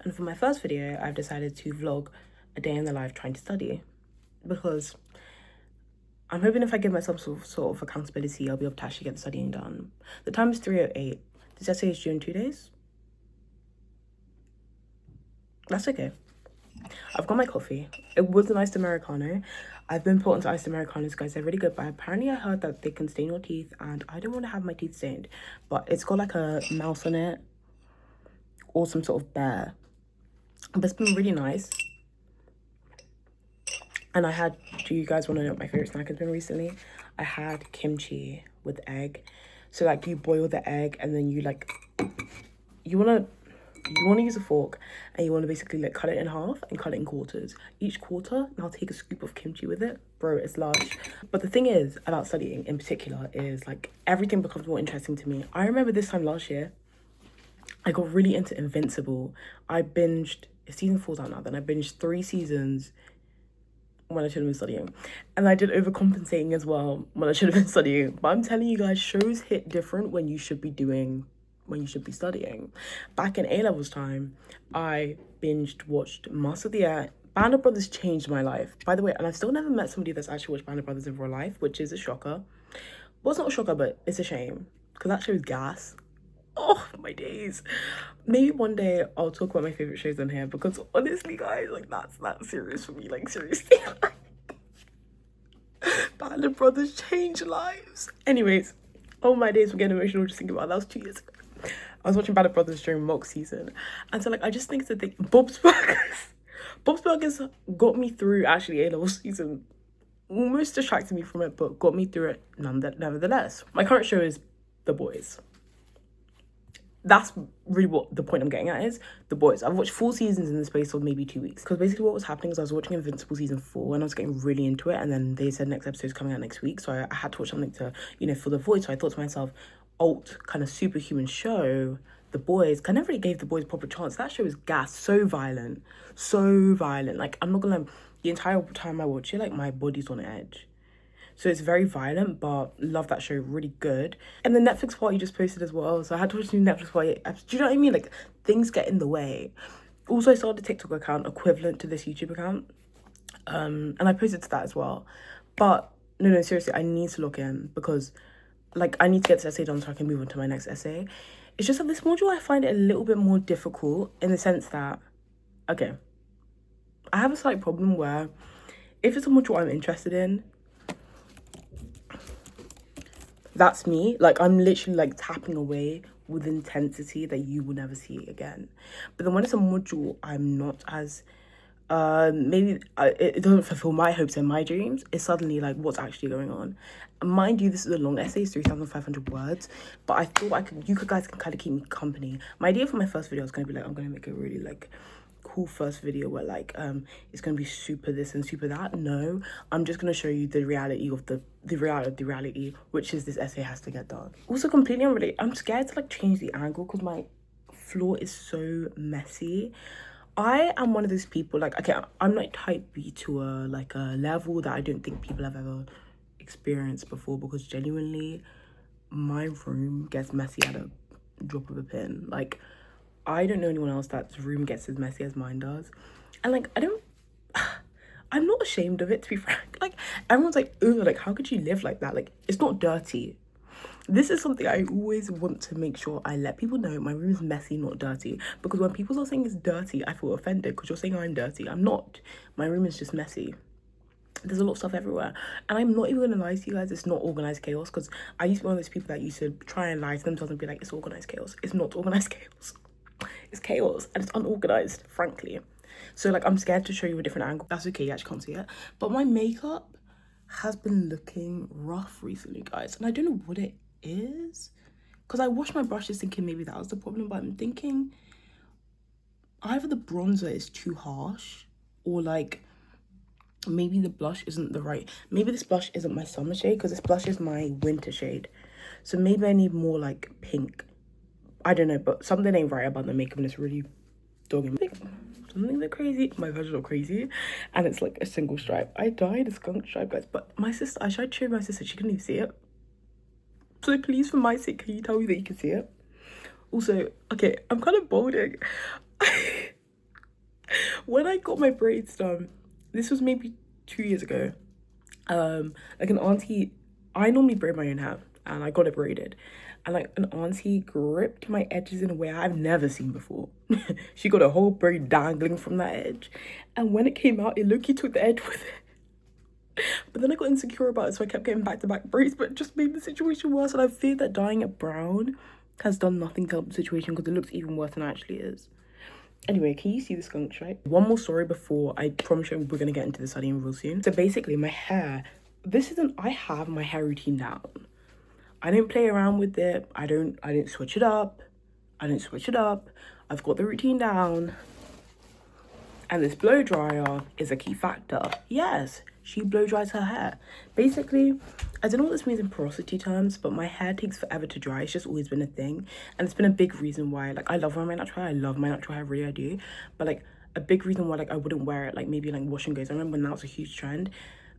And for my first video, I've decided to vlog a day in the life trying to study, because I'm hoping if I give myself sort of accountability, I'll be able to actually get the studying done. The time is 3:08. This essay is due in 2 days. That's okay. I've got my coffee. It was an iced Americano. I've been put onto iced Americanos, guys. They're really good, but apparently I heard that they can stain your teeth, and I don't want to have my teeth stained. But it's got like a mouse on it, or some sort of bear. But it's been really nice. And do you guys want to know what my favorite snack has been recently? I had kimchi with egg. So like you boil the egg, and then you want to use a fork, and you want to basically like cut it in half and cut it in quarters. Each quarter, and I'll take a scoop of kimchi with it. Bro, it's large. But the thing is about studying in particular is like everything becomes more interesting to me. I remember this time last year, I got really into Invincible. I binged, season 4's out now, then I binged 3 seasons when I should have been studying. And I did overcompensating as well when I should have been studying. But I'm telling you guys, shows hit different when you should be studying. Back in A-levels time, I watched Master of the Air. Band of Brothers changed my life. By the way, and I've still never met somebody that's actually watched Band of Brothers in real life, which is a shocker. Well, it's not a shocker, but it's a shame, because that show is gas. Oh, my days. Maybe one day I'll talk about my favorite shows on here, because honestly, guys, like that's serious for me. Like seriously, Band of Brothers changed lives. Anyways, oh my days, we're getting emotional just thinking about that. Was 2 years ago. I was watching Band of Brothers during mock season, and so like I just think that Bob's Burgers got me through actually A-level season. Almost distracted me from it, but got me through it nevertheless. My current show is The Boys. That's really what the point I'm getting at is The Boys. I've watched 4 seasons in the space of maybe 2 weeks, because basically what was happening is I was watching Invincible season 4 and I was getting really into it, and then they said next episode is coming out next week, so I had to watch something to, fill the void. So I thought to myself, alt kind of superhuman show, The Boys. I never really gave The Boys a proper chance. That show is gas. So violent. Like, I'm not gonna lie, the entire time I watch it, like my body's on edge. So it's very violent, but love that show, really good. And the Netflix party just posted as well, so I had to watch the Netflix party. Do you know what I mean? Like, things get in the way. Also, I started a TikTok account equivalent to this YouTube account, and I posted to that as well. But no, seriously, I need to log in, because like I need to get this essay done so I can move on to my next essay. It's just that this module, I find it a little bit more difficult in the sense that, okay, I have a slight problem where if it's a module I'm interested in, that's me. Like, I'm literally like tapping away with intensity that you will never see again. But then when it's a module I'm not as it doesn't fulfill my hopes and my dreams, it's suddenly like, what's actually going on? And mind you, this is a long essay, it's 3,500 words, but I thought you guys can kind of keep me company. My idea for my first video is going to be like, I'm going to make a really like cool first video where like it's going to be super this and super that. No, I'm just going to show you the reality of the reality, which is this essay has to get done. Also, completely unrelated, I'm scared to like change the angle because my floor is so messy. I am one of those people, like, okay, I'm like type B to a level that I don't think people have ever experienced before, because genuinely my room gets messy at a drop of a pin. Like, I don't know anyone else that's room gets as messy as mine does. And like, I'm not ashamed of it, to be frank. Like, everyone's like, ooh, like, how could you live like that? Like, it's not dirty. This is something I always want to make sure I let people know. My room is messy, not dirty. Because when people are saying it's dirty, I feel offended, because you're saying I'm dirty. I'm not. My room is just messy. There's a lot of stuff everywhere. And I'm not even gonna lie to you guys, it's not organized chaos. Because I used to be one of those people that used to try and lie to themselves and be like, it's organized chaos. It's not organized chaos. It's chaos, and it's unorganized, frankly. So like, I'm scared to show you a different angle. That's okay, you actually can't see it. But my makeup has been looking rough recently, guys. And I don't know what it is, because I washed my brushes thinking maybe that was the problem, but I'm thinking either the bronzer is too harsh, or like maybe the blush isn't the right, maybe this blush isn't my summer shade, because this blush is my winter shade. So maybe I need more like pink. I don't know, but something ain't right about the makeup, and it's really dogging me. Something a bit crazy. My version of crazy, and it's like a single stripe. I dyed a skunk stripe, guys, but my sister, I tried to show my sister, she couldn't even see it. So please, for my sake, can you tell me that you can see it? Also, okay, I'm kind of balding. when I got my braids done, this was maybe 2 years ago. Like an auntie, I normally braid my own hair, and I got it braided, and like an auntie gripped my edges in a way I've never seen before. She got a whole braid dangling from that edge, and when it came out, it looked, took the edge with it. But then I got insecure about it, so I kept getting back-to-back braids, but it just made the situation worse, and I fear that dyeing it brown has done nothing to help the situation because it looks even worse than it actually is. Anyway, can you see the skunks, right? One more story before I promise you we're gonna get into the studying real soon. So basically, my hair, I have my hair routine down. I don't play around with it. I didn't switch it up. I've got the routine down. And this blow dryer is a key factor. Yes, she blow dries her hair. Basically, I don't know what this means in porosity terms, but my hair takes forever to dry. It's just always been a thing. And it's been a big reason why, like, I love wearing my natural hair. I love my natural hair, really, I do. But, like, a big reason why, like, I wouldn't wear it, like, maybe, like, wash and goes. I remember when that was a huge trend.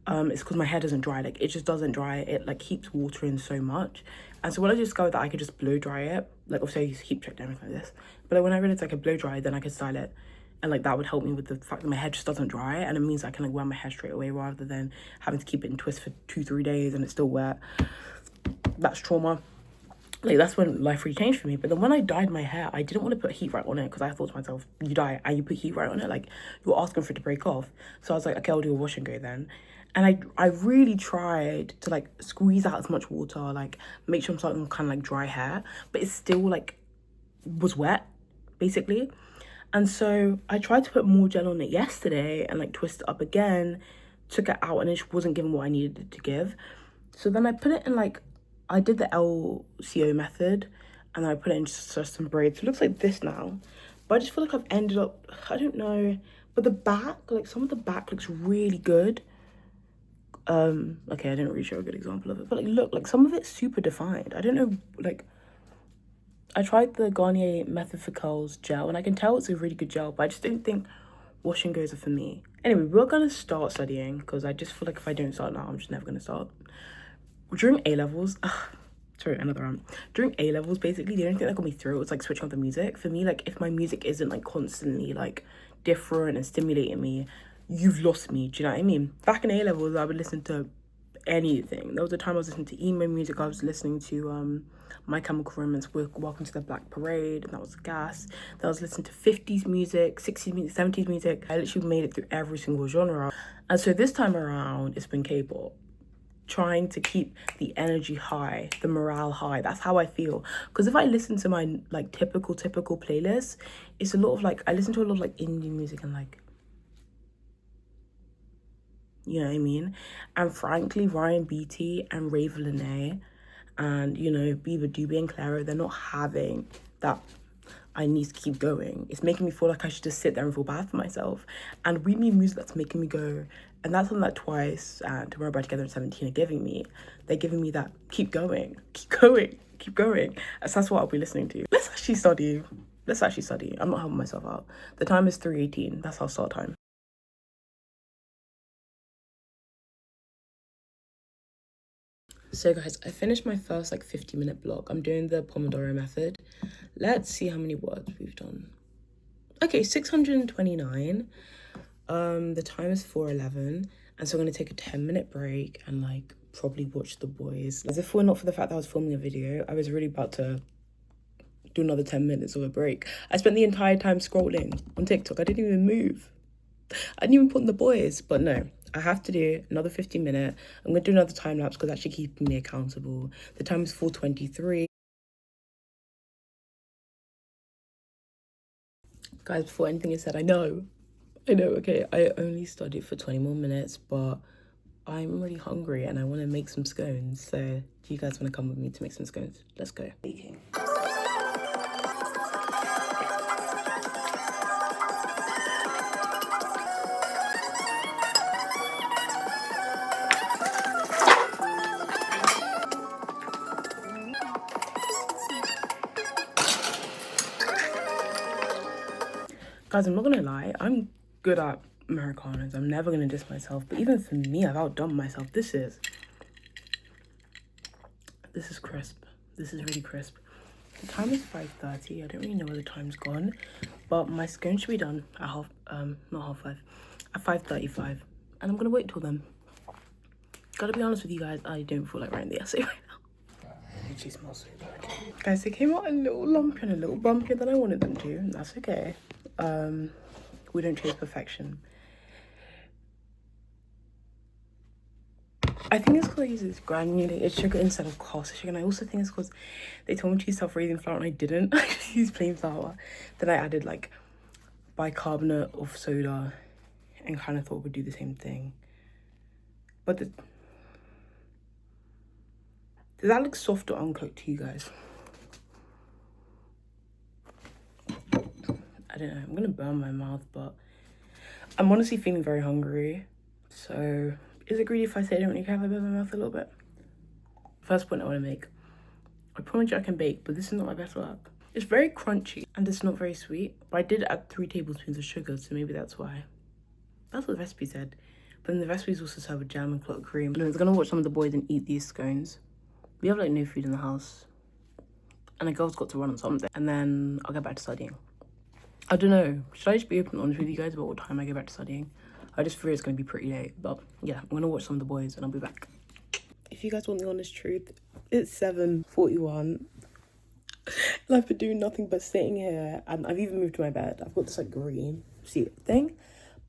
It's because my hair doesn't dry. Like, it just doesn't dry. It, like, keeps water in so much. And so when I discovered that I could just blow dry it, like, obviously I used to keep checked down like this. But, like, when I realized I could blow dry it, then I could style it. And like that would help me with the fact that my hair just doesn't dry, and it means I can like wear my hair straight away rather than having to keep it in twist for 2-3 days and it's still wet. That's trauma. Like that's when life really changed for me. But then when I dyed my hair, I didn't want to put heat right on it because I thought to myself, you dye it and you put heat right on it, like you're asking for it to break off. So I was like, okay, I'll do a wash and go then. And I really tried to like squeeze out as much water, like make sure I'm starting kind of like dry hair, but it still like was wet basically. And so I tried to put more gel on it yesterday and like twist it up again, took it out, and it just wasn't giving what I needed it to give. So then I put it in like, I did the LCO method and I put it in just some braids. So it looks like this now. But I just feel like I've ended up, I don't know, but the back, like some of the back looks really good. Okay, I didn't really show a good example of it, but like look, like some of it's super defined. I don't know, like I tried the Garnier Method for Curls gel, and I can tell it's a really good gel, but I just don't think wash and goes are for me. Anyway, we're gonna start studying because I just feel like if I don't start now, I'm just never gonna start. During A-levels, sorry, another round. During A-levels, basically, the only thing that got me through it was like switching off the music. For me, like if my music isn't like constantly like different and stimulating me, you've lost me. Do you know what I mean? Back in A-levels, I would listen to anything. There was a time I was listening to emo music. I was listening to My Chemical Romance with Welcome to the Black Parade, and that was gas. Then I was listening to 50s music, 60s music, 70s music. I literally made it through every single genre. And so this time around, it's been K-pop. Trying to keep the energy high, the morale high. That's how I feel. Because if I listen to my like typical playlist, it's a lot of like, I listen to a lot of like indie music and like, you know what I mean? And frankly, Ryan Beatty and Rave Lene and, you know, Bieber Doobie and Claro, they're not having that I need to keep going. It's making me feel like I should just sit there and feel bad for myself. And we need music that's making me go. And that's something that Twice and Tomorrow by Together at 17 are giving me. They're giving me that, keep going, keep going, keep going. So that's what I'll be listening to. Let's actually study. I'm not helping myself out. The time is 3:18. That's our start time. So guys, I finished my first like 50-minute block. I'm doing the Pomodoro method. Let's see how many words we've done. Okay, 629. The time is 4:11, and so I'm gonna take a 10-minute break and like probably watch The Boys. As if it were not for the fact that I was filming a video, I was really about to do another 10 minutes of a break. I spent the entire time scrolling on TikTok. I didn't even move. I didn't even put in The Boys, but no. I have to do another 15-minute. I'm going to do another time lapse because that's actually keeping me accountable. The time is 4:23. Guys, before anything is said, I know, okay, I only studied for 20 more minutes, but I'm really hungry and I want to make some scones. So do you guys want to come with me to make some scones? Let's go. Baking. Guys, I'm not gonna lie, I'm good at Americanos. I'm never gonna diss myself, but even for me, I've outdone myself. This is crisp. This is really crisp. The time is 5:30. I don't really know where the time's gone, But my scone should be done at not 5:30, at 5:35. And I'm gonna wait till then. Gotta be honest with you guys, I don't feel like writing the essay right now. It actually smells so bad. Guys, they came out a little lumpy and a little bumpier than I wanted them to. That's okay. We don't chase perfection. I think it's because I use this granulated sugar instead of caster sugar. And I also think it's because they told me to use self-raising flour and I didn't. I just used plain flour. Then I added like bicarbonate of soda and kind of thought it would do the same thing. But does that look soft or uncooked to you guys? I don't know. I'm going to burn my mouth, but I'm honestly feeling very hungry. So is it greedy if I say I don't really care if I burn my mouth a little bit? First point I want to make. I promise you I can bake, but this is not my best work. It's very crunchy and it's not very sweet. But I did add 3 tablespoons of sugar, so maybe that's why. That's what the recipe said. But then the recipes also serve with jam and clotted cream. I'm gonna watch some of the boys and eat these scones. We have like no food in the house. And the girl's got to run on something. And then I'll get back to studying. I don't know. Should I just be open and honest with you guys about what time I get back to studying? I just fear it's gonna be pretty late. But yeah, I'm gonna watch some of the boys and I'll be back. If you guys want the honest truth, it's 7:41. And I've been doing nothing but sitting here. And I've even moved to my bed. I've got this like green seat thing.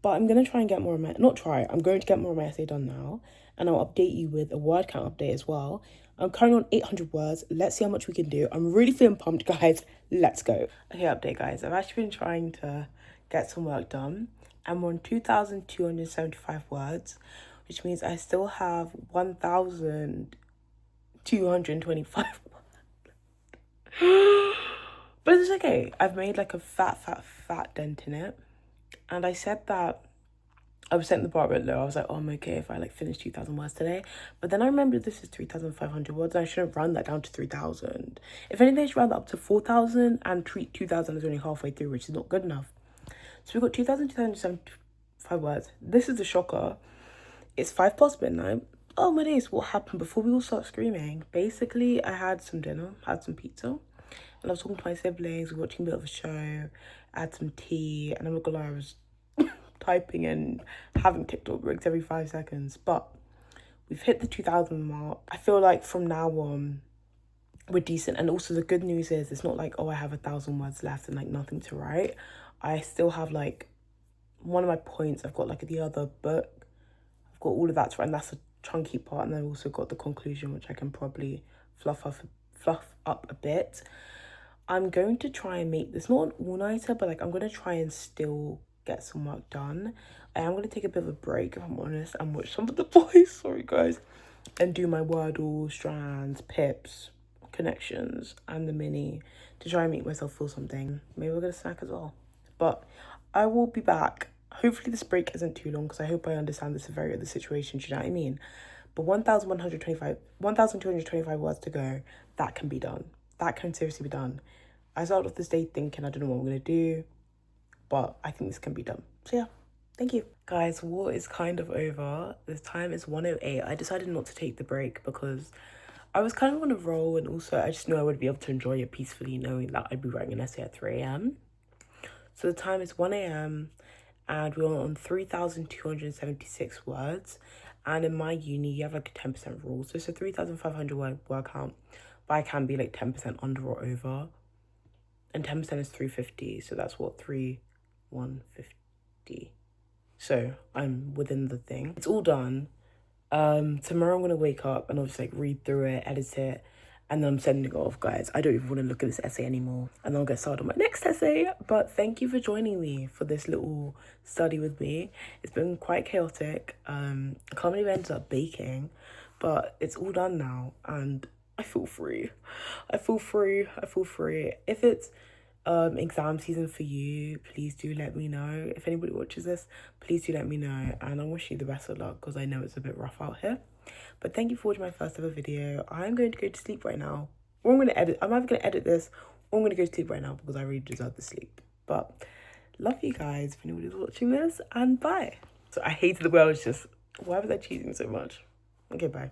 But I'm going to try and get more of my... I'm going to get more of my essay done now. And I'll update you with a word count update as well. I'm currently on 800 words. Let's see how much we can do. I'm really feeling pumped, guys. Let's go. Okay, update, guys. I've actually been trying to get some work done. I'm on 2,275 words, which means I still have 1,225 words. But it's okay. I've made like a fat dent in it. And I said that I was setting the bar a bit low. I was like, oh, I'm okay if I like finish 2,000 words today. But then I remembered this is 3,500 words. And I shouldn't round that down to 3,000. If anything, I should round that up to 4,000 and treat 2,000 as only halfway through, which is not good enough. So we've got 2,275 words. This is the shocker. It's midnight. Oh my days, what happened before we all start screaming? Basically, I had some dinner, had some pizza. And I was talking to my siblings, we were watching a bit of a show. I had some tea, and I'm not gonna lie, I was typing and having TikTok breaks every 5 seconds. But we've hit the 2,000 mark. I feel like from now on, we're decent. And also the good news is it's not like, oh, I have 1,000 words left and like nothing to write. I still have like one of my points. I've got like the other book. I've got all of that to write, and that's a chunky part. And then I've also got the conclusion, which I can probably fluff up a bit. I'm going to try and make this not an all-nighter, but like I'm going to try and still get some work done. I am going to take a bit of a break, if I'm honest, and watch some of the boys, sorry guys, and do my Wordle, strands, pips, connections, and the mini to try and make myself feel something. Maybe we'll get a snack as well. But I will be back. Hopefully this break isn't too long because I hope I understand the severity of the situation, do you know what I mean? But 1,225 words to go, that can be done. That can seriously be done. I started off this day thinking I don't know what I'm going to do, but I think this can be done. So yeah, thank you. Guys, war is kind of over. The time is 1:08. I decided not to take the break because I was kind of on a roll, and also I just knew I would be able to enjoy it peacefully knowing that I'd be writing an essay at 3 a.m. So the time is 1 a.m. and we're on 3,276 words. And in my uni, you have like a 10% rule. So it's a 3,500 word count, but I can be like 10% under or over. And 10% is 350, so that's what, 3,150. So I'm within the thing. It's all done. Tomorrow I'm gonna wake up and obviously like read through it, edit it, and then I'm sending it off, guys. I don't even want to look at this essay anymore. And I'll get started on my next essay. But thank you for joining me for this little study with me. It's been quite chaotic. I can't believe I ended up baking, but it's all done now and I feel free. I feel free. If it's exam season for you, please do let me know. If anybody watches this, please do let me know. And I wish you the best of luck because I know it's a bit rough out here. But thank you for watching my first ever video. I'm going to go to sleep right now. Or I'm either going to edit this or I'm going to go to sleep right now because I really deserve the sleep. But love you guys if anybody's watching this, and bye. So I hated the way I was just, why was I cheating so much? Okay, bye.